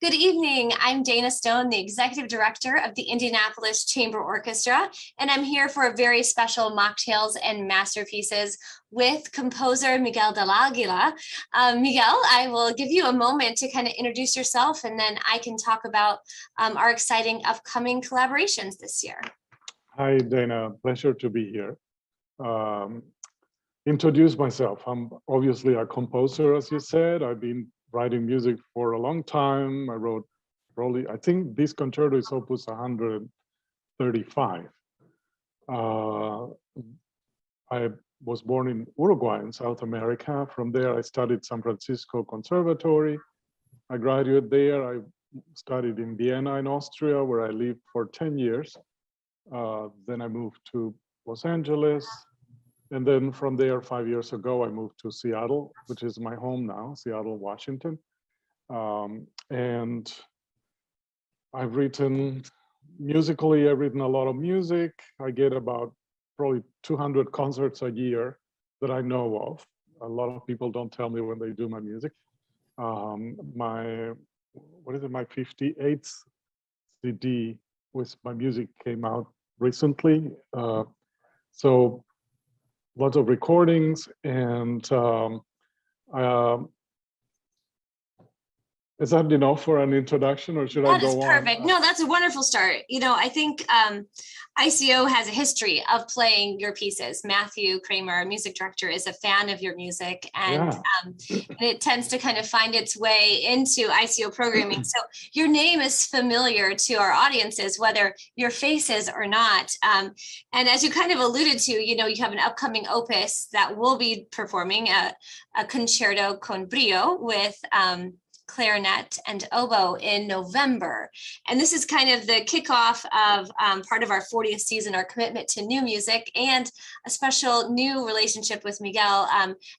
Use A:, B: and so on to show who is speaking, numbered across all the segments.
A: Good evening. I'm Dana Stone, the Executive Director of the Indianapolis Chamber Orchestra, and I'm here for a very special Mocktails and Masterpieces with composer Miguel del Aguila. Miguel, I will give you a moment to kind of introduce yourself, and then I can talk about our exciting upcoming collaborations this year.
B: Hi, Dana. Pleasure to be here. Introduce myself. I'm obviously a composer, as you said. I've been writing music for a long time. I wrote probably, I think this concerto is opus 135. I was born in Uruguay in South America. From there, I studied San Francisco Conservatory. I graduated there. I studied in Vienna in Austria, where I lived for 10 years. Then I moved to Los Angeles. And then from there, 5 years ago, I moved to Seattle, which is my home now, Seattle, Washington. And I've written, musically, I've written a lot of music. I get about probably 200 concerts a year that I know of. A lot of people don't tell me when they do my music. My 58th CD with my music came out recently. So lots of recordings, and is that enough for an introduction, or should I go on?
A: That is perfect. No, that's a wonderful start. You know, I think ICO has a history of playing your pieces. Matthew Kramer, music director, is a fan of your music, and it tends to kind of find its way into ICO programming. So your name is familiar to our audiences, whether your faces or not. And as you kind of alluded to, you know, you have an upcoming opus that will be performing a concerto con brio with clarinet and oboe in November. And this is kind of the kickoff of part of our 40th season, our commitment to new music, and a special new relationship with Miguel,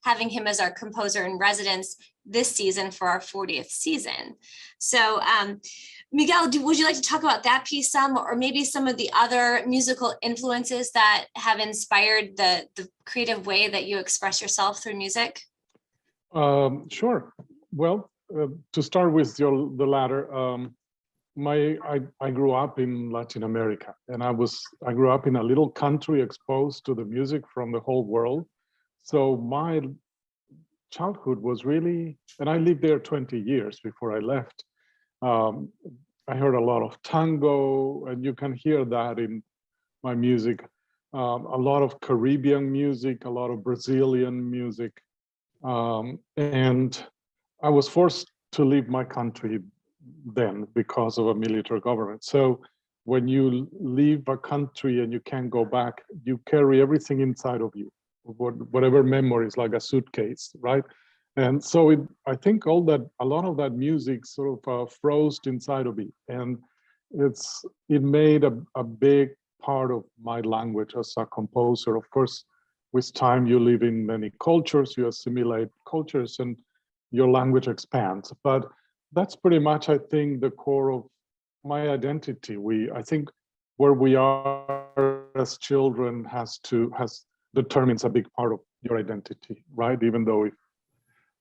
A: having him as our composer in residence this season for our 40th season. So Miguel, would you like to talk about that piece some, or maybe some of the other musical influences that have inspired the creative way that you express yourself through music?
B: Sure. Well, to start with the latter, I grew up in Latin America, and I grew up in a little country exposed to the music from the whole world. So my childhood was really, and I lived there 20 years before I left. I heard a lot of tango, and you can hear that in my music. A lot of Caribbean music, a lot of Brazilian music, and I was forced to leave my country then because of a military government. So when you leave a country and you can't go back, you carry everything inside of you, whatever memories, like a suitcase, right? And so I think a lot of that music sort of froze inside of me, and it made a big part of my language as a composer. Of course, with time you live in many cultures, you assimilate cultures, and your language expands. But that's pretty much, I think, the core of my identity. I think where we are as children determines a big part of your identity, right? Even though if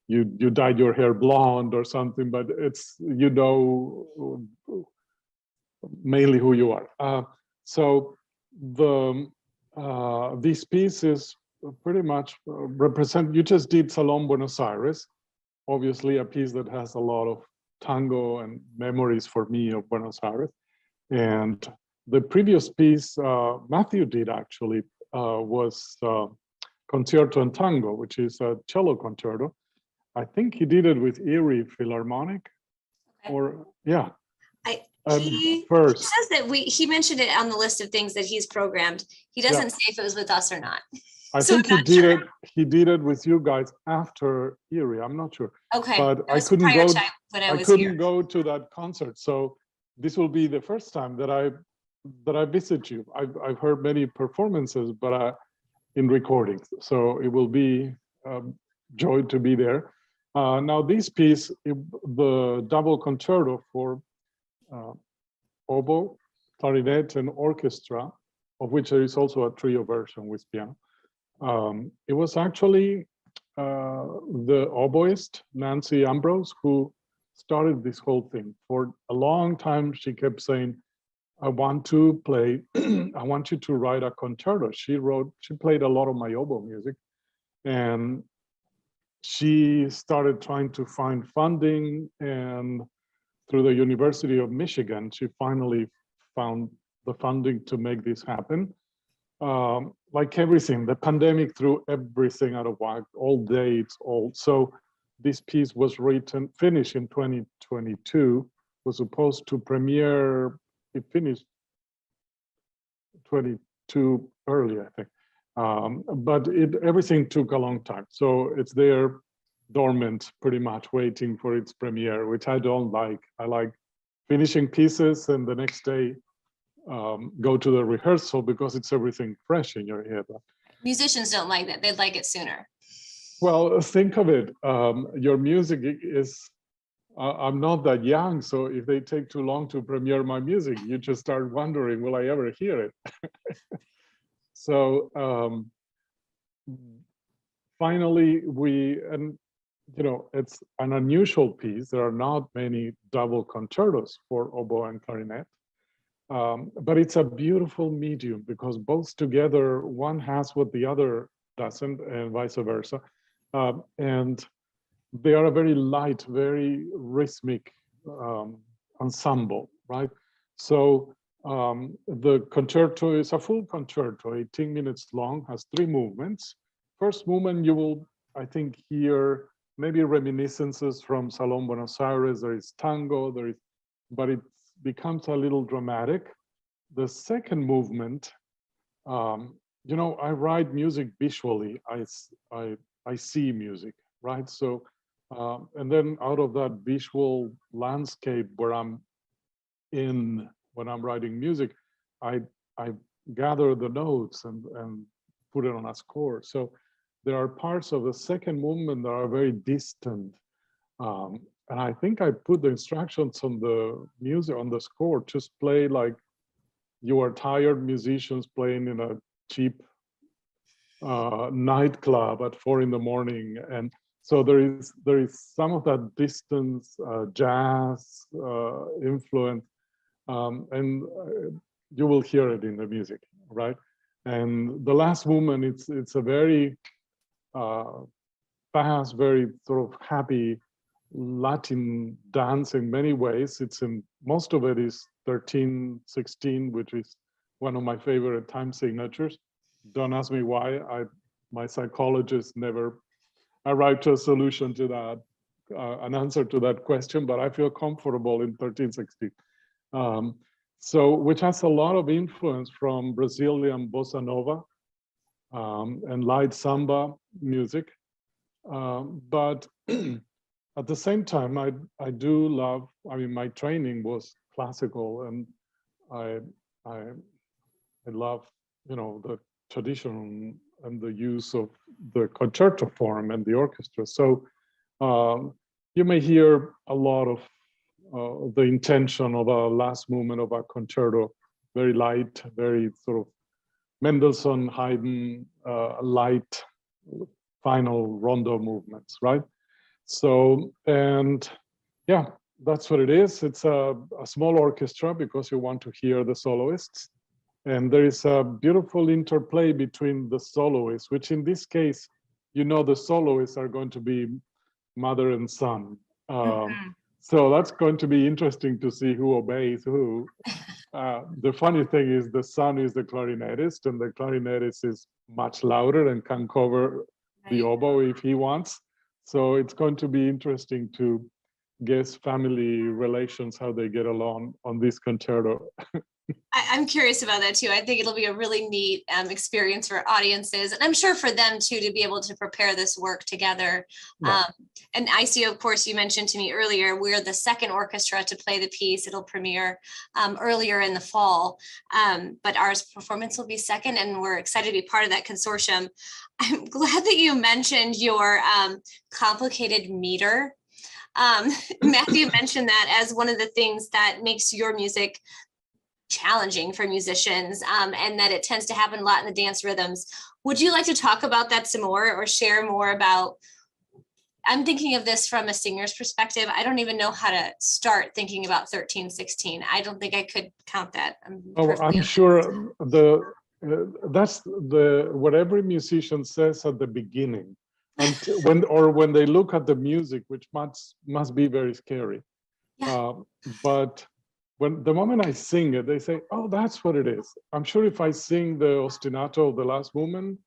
B: you dyed your hair blonde or something, but it's, you know, mainly who you are. So these pieces pretty much represent, you just did Salón Buenos Aires, obviously a piece that has a lot of tango and memories for me of Buenos Aires. And the previous piece Matthew did actually was Concierto and Tango, which is a cello concerto. I think he did it with Erie Philharmonic, or yeah.
A: He says that he mentioned it on the list of things that he's programmed. He doesn't say if it was with us or not.
B: I think he did it with you guys after Erie. I'm not sure.
A: Okay.
B: But I couldn't go to that concert. So this will be the first time that I visit you. I've heard many performances, but in recordings. So it will be joy to be there. Now this piece, the double concerto for oboe, clarinet, and orchestra, of which there is also a trio version with piano. It was actually the oboist, Nancy Ambrose, who started this whole thing. For a long time, she kept saying, I want to play, I want you to write a concerto. She played a lot of my oboe music, and she started trying to find funding, and through the University of Michigan, she finally found the funding to make this happen. Like everything, the pandemic threw everything out of whack, all dates, all. So this piece was finished in 2022, was supposed to premiere, it finished 22 early, I think. But everything took a long time. So it's there dormant, pretty much waiting for its premiere, which I don't like. I like finishing pieces and the next day go to the rehearsal because it's everything fresh in your head.
A: Musicians don't like that. They'd like it sooner.
B: Well, think of it. Your music is, I'm not that young, so if they take too long to premiere my music, you just start wondering, will I ever hear it? So finally, and you know, it's an unusual piece. There are not many double concertos for oboe and clarinet. But it's a beautiful medium because both together, one has what the other doesn't, and vice versa. And they are a very light, very rhythmic ensemble, right? So the concerto is a full concerto, 18 minutes long, has 3 movements. First movement, you will, I think, hear maybe reminiscences from Salón Buenos Aires. There is tango, but it becomes a little dramatic. The second movement, you know, I write music visually. I see music, right? So, and then out of that visual landscape where I'm in when I'm writing music, I gather the notes and put it on a score. So there are parts of the second movement that are very distant. And I think I put the instructions on the music, on the score, just play like you are tired musicians playing in a cheap nightclub at 4 in the morning. And so there is some of that distance, jazz influence, and you will hear it in the music, right? And the last movement, it's a very fast, very sort of happy Latin dance in many ways. Most of it is 13/16, which is one of my favorite time signatures. Don't ask me why. My psychologist never arrived to a solution to that, an answer to that question, but I feel comfortable in 13/16. So, which has a lot of influence from Brazilian bossa nova and light samba music. But at the same time, I do love, I mean, my training was classical, and I love, you know, the tradition and the use of the concerto form and the orchestra. So you may hear a lot of the intention of a last movement of a concerto, very light, very sort of Mendelssohn, Haydn, light final rondo movements, right? So, and yeah, that's what it is. It's a small orchestra because you want to hear the soloists. And there is a beautiful interplay between the soloists, which in this case, you know, the soloists are going to be mother and son. So that's going to be interesting to see who obeys who. The funny thing is the son is the clarinetist, and the clarinetist is much louder and can cover the oboe if he wants. So it's going to be interesting to guess family relations, how they get along on this concerto.
A: I'm curious about that too. I think it'll be a really neat experience for audiences, and I'm sure for them too, to be able to prepare this work together. Yeah. And ICO, of course, you mentioned to me earlier, we're the second orchestra to play the piece. It'll premiere earlier in the fall, but our performance will be second, and we're excited to be part of that consortium. I'm glad that you mentioned your complicated meter. Matthew mentioned that as one of the things that makes your music challenging for musicians, and that it tends to happen a lot in the dance rhythms. Would you like to talk about that some more, or share more about I'm thinking of this from a singer's perspective. I don't even know how to start thinking about 13/16. I don't think I could count that.
B: I'm sure that's what every musician says at the beginning, and when they look at the music, which must be very scary.
A: Yeah.
B: But when the moment I sing it, they say, "Oh, that's what it is." I'm sure if I sing the ostinato of the last movement,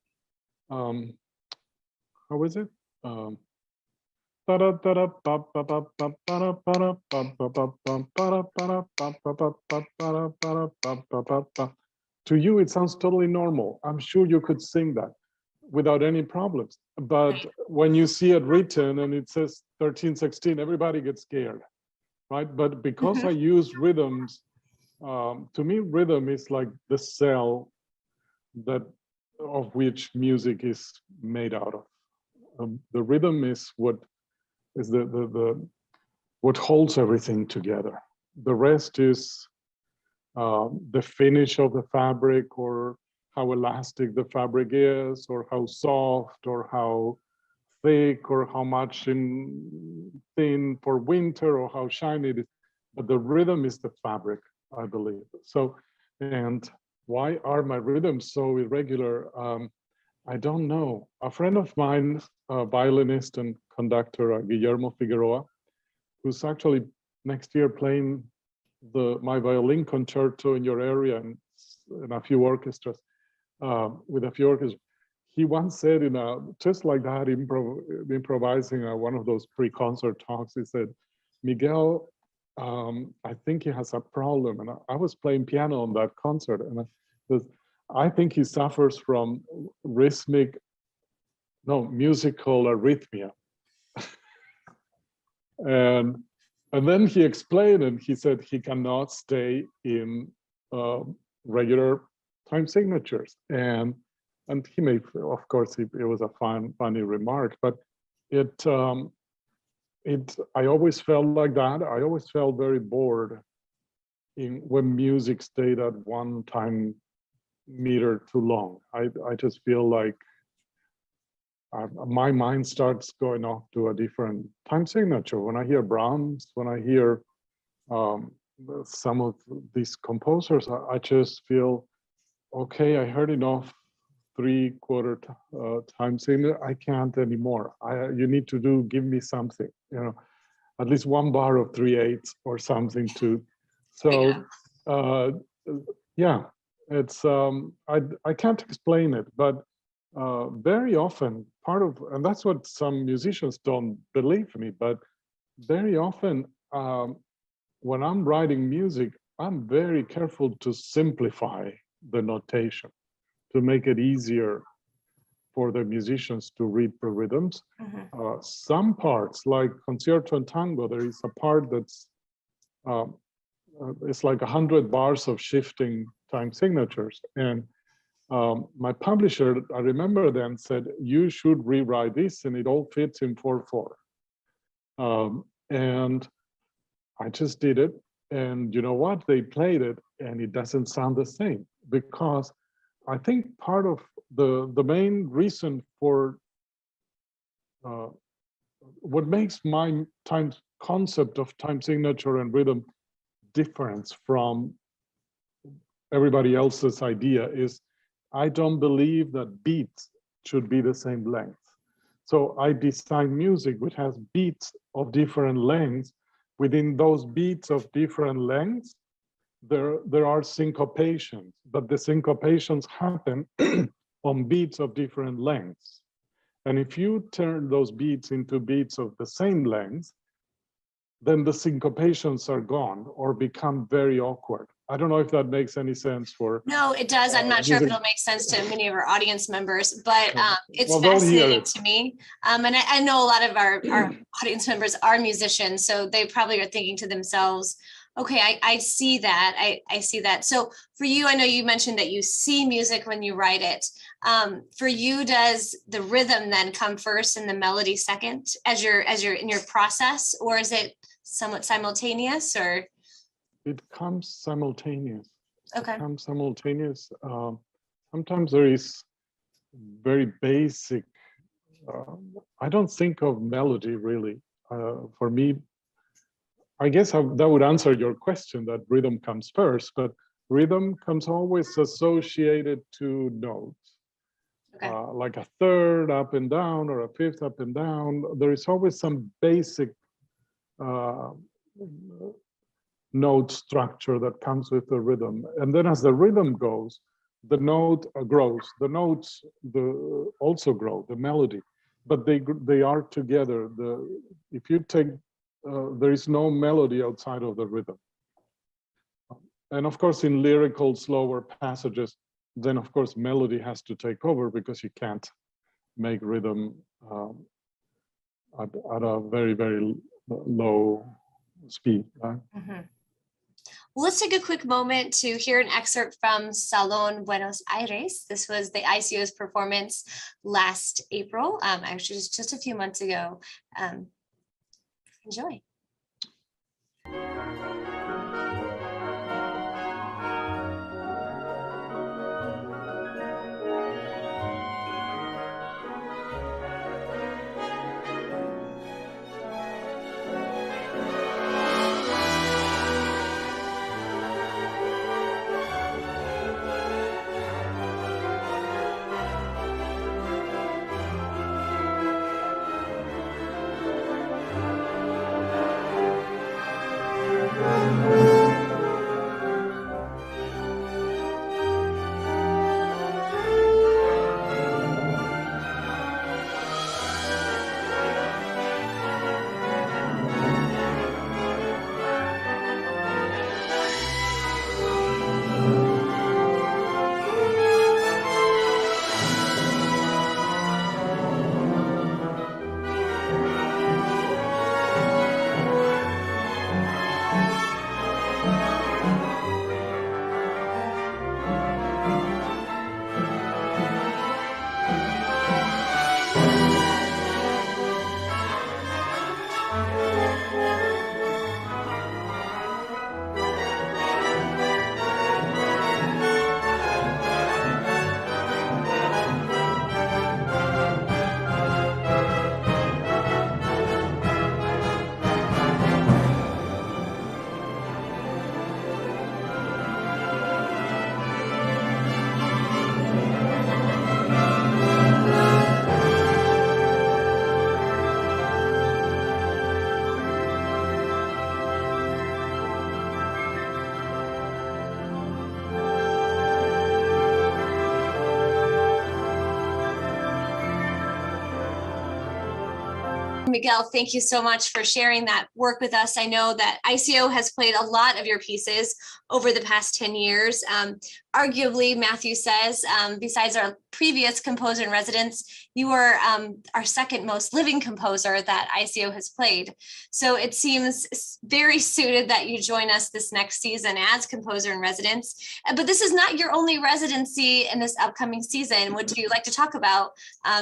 B: how is it? To you, it sounds totally normal. I'm sure you could sing that without any problems. But when you see it written and it says 13/16, everybody gets scared, right? But because I use rhythms, to me, rhythm is like the cell of which music is made out of. The rhythm is what what holds everything together. The rest is the finish of the fabric, or how elastic the fabric is, or how soft, or how thick, or how much thin for winter, or how shiny it is. But the rhythm is the fabric, I believe. So, and why are my rhythms so irregular? I don't know. A friend of mine, a violinist and conductor, Guillermo Figueroa, who's actually next year playing my violin concerto in your area and in a few orchestras, with a few orchestras. He once said just like that, improvising one of those pre-concert talks, he said, "Miguel, I think he has a problem." And I was playing piano on that concert, and I think he suffers from musical arrhythmia. And then he explained, and he said he cannot stay in regular time signatures. And he made, of course, it was a funny remark, but I always felt like that. I always felt very bored when music stayed at one time meter too long. I just feel like my mind starts going off to a different time signature. When I hear Brahms, when I hear some of these composers, I just feel, okay, I heard enough 3/4 time signature. I can't anymore. You need to give me something, at least one bar of 3/8 or something to. So, yeah, it's I can't explain it, but very often and that's what some musicians don't believe me, but very often when I'm writing music, I'm very careful to simplify the notation to make it easier for the musicians to read the rhythms. Some parts, like Concierto and Tango, there is a part that's it's like 100 bars of shifting time signatures. And my publisher, I remember then, said, "You should rewrite this, and it all fits in 4/4." And I just did it. And you know what? They played it, and it doesn't sound the same, because I think part of the main reason for what makes my concept of time signature and rhythm different from everybody else's idea is I don't believe that beats should be the same length. So I design music which has beats of different lengths. Within those beats of different lengths, there are syncopations, but the syncopations happen on beats of different lengths. And if you turn those beats into beats of the same length, then the syncopations are gone or become very awkward. I don't know if that makes any sense for.
A: No, it does. I'm not sure if it'll make sense to many of our audience members, but it's fascinating to me. And I know a lot of our audience members are musicians, so they probably are thinking to themselves, okay, I see that. I see that. So for you, I know you mentioned that you see music when you write it. For you, does the rhythm then come first and the melody second as you're in your process, or is it somewhat simultaneous, or?
B: It comes simultaneous.
A: Okay.
B: It comes simultaneous. Sometimes there is very basic I don't think of melody really. For me, I guess that would answer your question that rhythm comes first, but rhythm comes always associated to notes.
A: Okay.
B: Like a third up and down or a fifth up and down. There is always some basic note structure that comes with the rhythm. And then as the rhythm goes, the note grows. The notes also grow, the melody, but they are together. If you take, there is no melody outside of the rhythm. And of course, in lyrical, slower passages, then of course melody has to take over because you can't make rhythm at a very, very low speed. Right?
A: Mm-hmm. Well, let's take a quick moment to hear an excerpt from Salón Buenos Aires. This was the ICO's performance last April, actually just a few months ago. Enjoy. Miguel, thank you so much for sharing that work with us. I know that ICO has played a lot of your pieces over the past 10 years. Arguably, Matthew says, besides our previous composer in residence, you are our second most living composer that ICO has played. So it seems very suited that you join us this next season as composer in residence. But this is not your only residency in this upcoming season. Would you like to talk about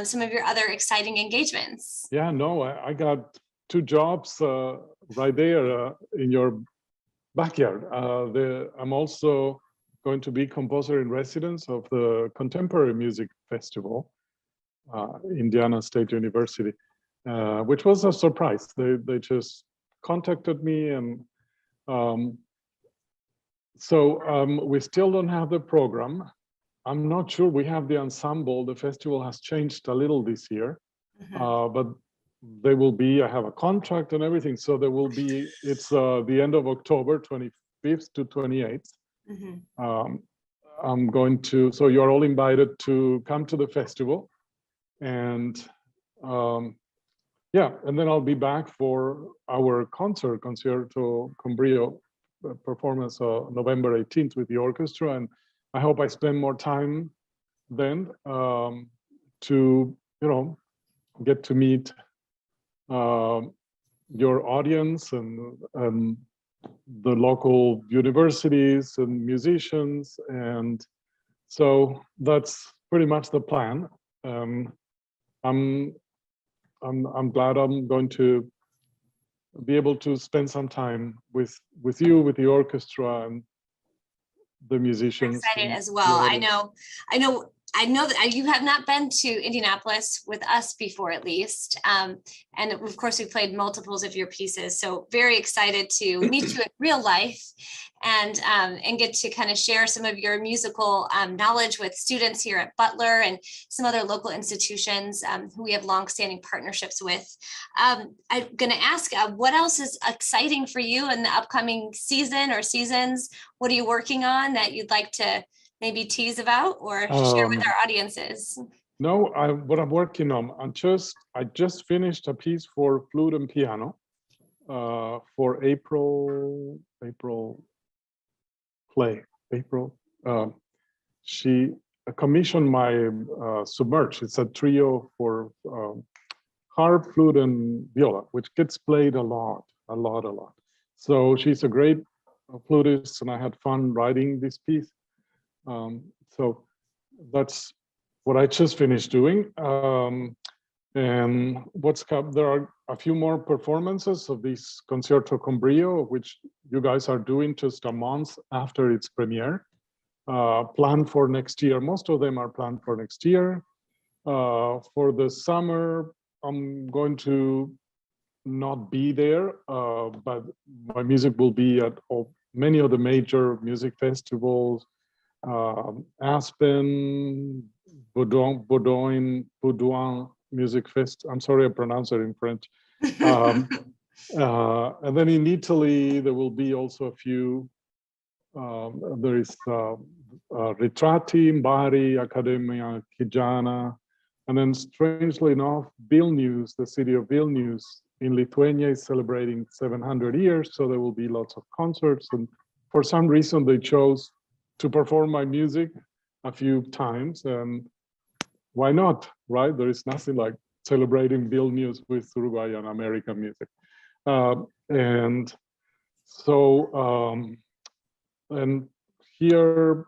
A: some of your other exciting engagements?
B: Yeah, no, I got 2 jobs right there in your backyard. I'm also going to be composer in residence of the Contemporary Music Festival, Indiana State University, which was a surprise. They just contacted me, and we still don't have the program. I'm not sure we have the ensemble. The festival has changed a little this year, but they will be, I have a contract and everything. So there will be, it's the end of October, 25th to 28th. I'm going to, so you're all invited to come to the festival. And yeah, and then I'll be back for our Concierto con brio performance November 18th with the orchestra. And I hope I spend more time then to, get to meet your audience and the local universities and musicians. And so that's pretty much the plan. I'm glad I'm going to be able to spend some time with you, with the orchestra and the musicians.
A: I'm excited as well. I know I know that you have not been to Indianapolis with us before, at least. And of course, we played multiples of your pieces. So very excited to meet you in real life and get to kind of share some of your musical knowledge with students here at Butler and some other local institutions who we have longstanding partnerships with. I'm going to ask, what else is exciting for you in the upcoming season or seasons? What are you working on that you'd like to maybe tease about or share with our audiences?
B: No, what I'm working on, I just finished a piece for flute and piano for April play. She commissioned my Submerge. It's a trio for harp, flute, and viola, which gets played a lot. So she's a great flutist, and I had fun writing this piece. So that's what I just finished doing. And there are a few more performances of this Concierto con brio, which you guys are doing just a month after its premiere, planned for next year. Most of them are planned for next year. For the summer, I'm going to not be there, but my music will be at many of the major music festivals, Aspen, Boudoin Music Fest. I'm sorry, I pronounced it in French. And then in Italy, there will be also a few. There is Ritratti in Bari, Accademia Chigiana, and then strangely enough, Vilnius, the city of Vilnius in Lithuania, is celebrating 700 years, so there will be lots of concerts. And for some reason, they chose to perform my music a few times, and why not, right? There is nothing like celebrating Vilnius with Uruguayan American music. And so, and here,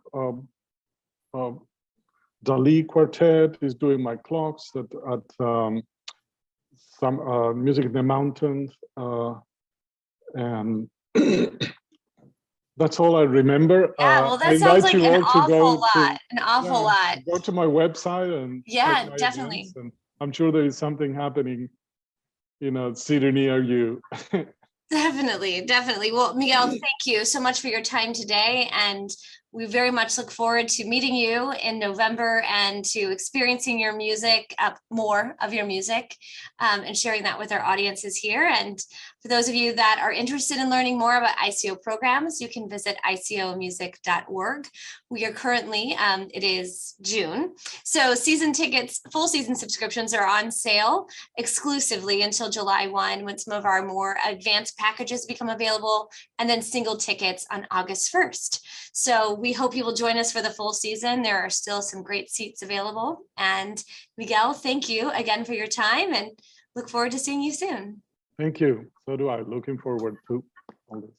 B: Dali Quartet is doing my clocks at some Music in the Mountains, and that's all I remember.
A: Yeah, well, that sounds like an awful lot.
B: Go to my website and
A: yeah, definitely.
B: And I'm sure there is something happening in a city near you.
A: Definitely. Well, Miguel, thank you so much for your time today. And we very much look forward to meeting you in November and to experiencing your music, more of your music, and sharing that with our audiences here. And for those of you that are interested in learning more about ICO programs, you can visit icomusic.org. We are currently, it is June. So season tickets, full season subscriptions are on sale exclusively until July 1, when some of our more advanced packages become available, and then single tickets on August 1st. So we hope you will join us for the full season. There are still some great seats available. And Miguel, thank you again for your time and look forward to seeing you soon.
B: Thank you. So do I. Looking forward to all this.